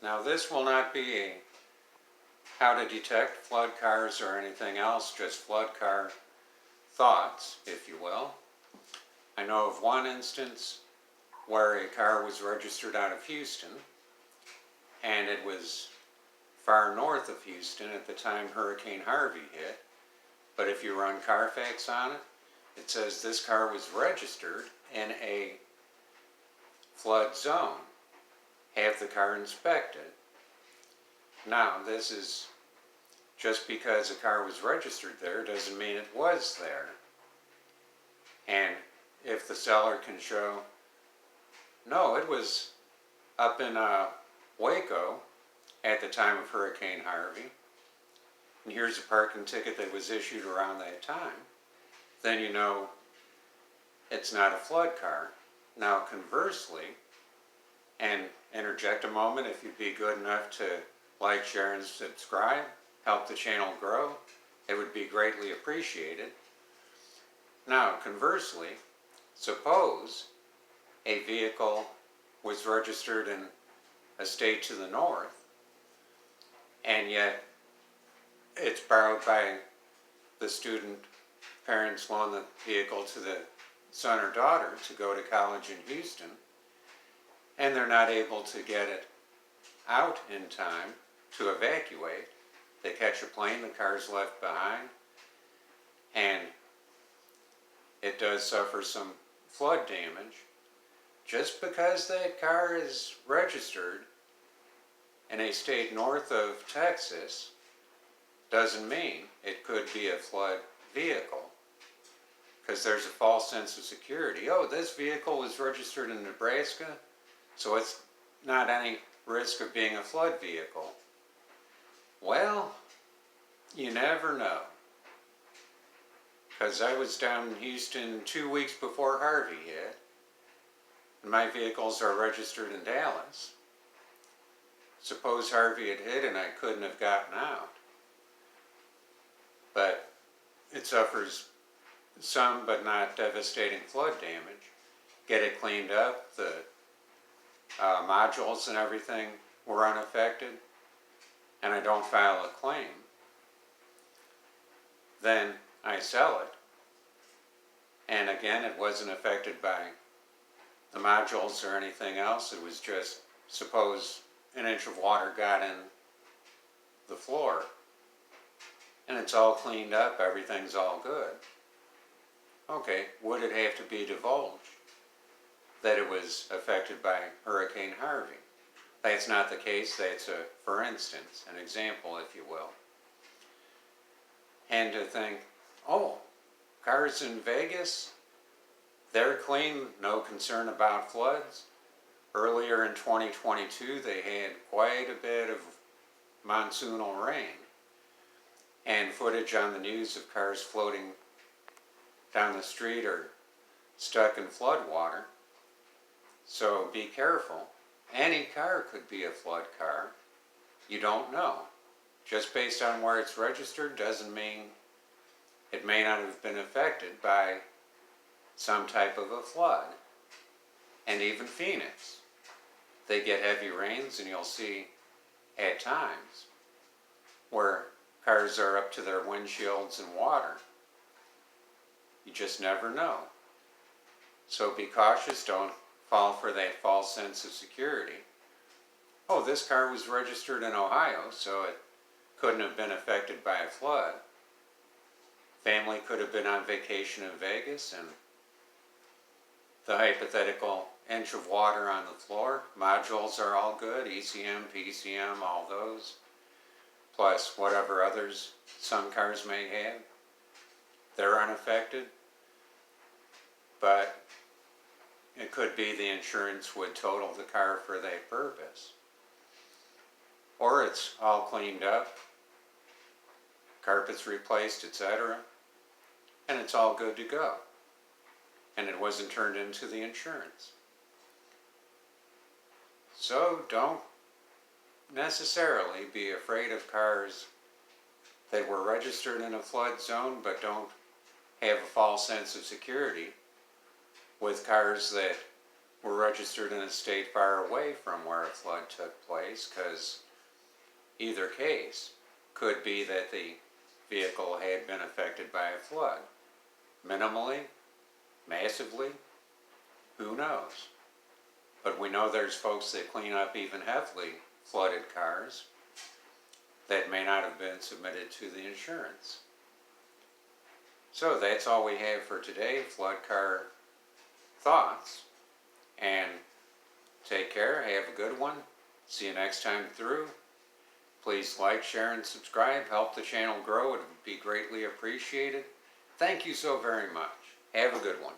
Now this will not be a how to detect flood cars or anything else, just flood car thoughts, if you will. I know of one instance where a car was registered out of Houston, and it was far north of Houston at the time Hurricane Harvey hit. But if you run Carfax on it, it says this car was registered in a flood zone. Have the car inspected. Now, this is just because a car was registered there doesn't mean it was there. And if the seller can show, no, it was up in Waco at the time of Hurricane Harvey, and here's a parking ticket that was issued around that time, then you know it's not a flood car. Now, conversely, and interject a moment if you'd be good enough to like, share, and subscribe, help the channel grow, it would be greatly appreciated. Now, conversely, suppose a vehicle was registered in a state to the north, and yet it's borrowed by the student, parents loan the vehicle to the son or daughter to go to college in Houston, and they're not able to get it out in time to evacuate. They catch a plane, the car's left behind, and it does suffer some flood damage. Just because that car is registered in a state north of Texas doesn't mean it could be a flood vehicle, because there's a false sense of security. Oh, this vehicle was registered in Nebraska, so it's not any risk of being a flood vehicle. Well, you never know. Because I was down in Houston 2 weeks before Harvey hit, and my vehicles are registered in Dallas. Suppose Harvey had hit and I couldn't have gotten out. But it suffers some but not devastating flood damage. Get it cleaned up, the modules and everything were unaffected, and I don't file a claim. Then I sell it, and again, it wasn't affected by the modules or anything else. It was just, suppose an inch of water got in the floor, and it's all cleaned up, everything's all good. Okay, would it have to be divulged that it was affected by Hurricane Harvey? That's not the case. That's a, for instance, an example, if you will. And to think, oh, cars in Vegas, they're clean, no concern about floods. Earlier in 2022, they had quite a bit of monsoonal rain, and footage on the news of cars floating down the street or stuck in flood water. So be careful. Any car could be a flood car. You don't know. Just based on where it's registered doesn't mean it may not have been affected by some type of a flood. And even Phoenix, they get heavy rains, and you'll see at times where cars are up to their windshields in water. You just never know. So be cautious, don't fall for that false sense of security. Oh, this car was registered in Ohio, so it couldn't have been affected by a flood. Family could have been on vacation in Vegas, and the hypothetical inch of water on the floor, modules are all good, ECM, PCM, all those, plus whatever others some cars may have. They're unaffected, but it could be the insurance would total the car for that purpose. Or it's all cleaned up, carpets replaced, etc., and it's all good to go, and it wasn't turned into the insurance. So don't necessarily be afraid of cars that were registered in a flood zone but don't have a false sense of security with cars that were registered in a state far away from where a flood took place, because either case could be that the vehicle had been affected by a flood. Minimally, massively, who knows? But we know there's folks that clean up even heavily flooded cars that may not have been submitted to the insurance. So that's all we have for today, flood car thoughts. And take care, have a good one. See you next time through. Please like, share, and subscribe. Help the channel grow. It would be greatly appreciated. Thank you so very much. Have a good one.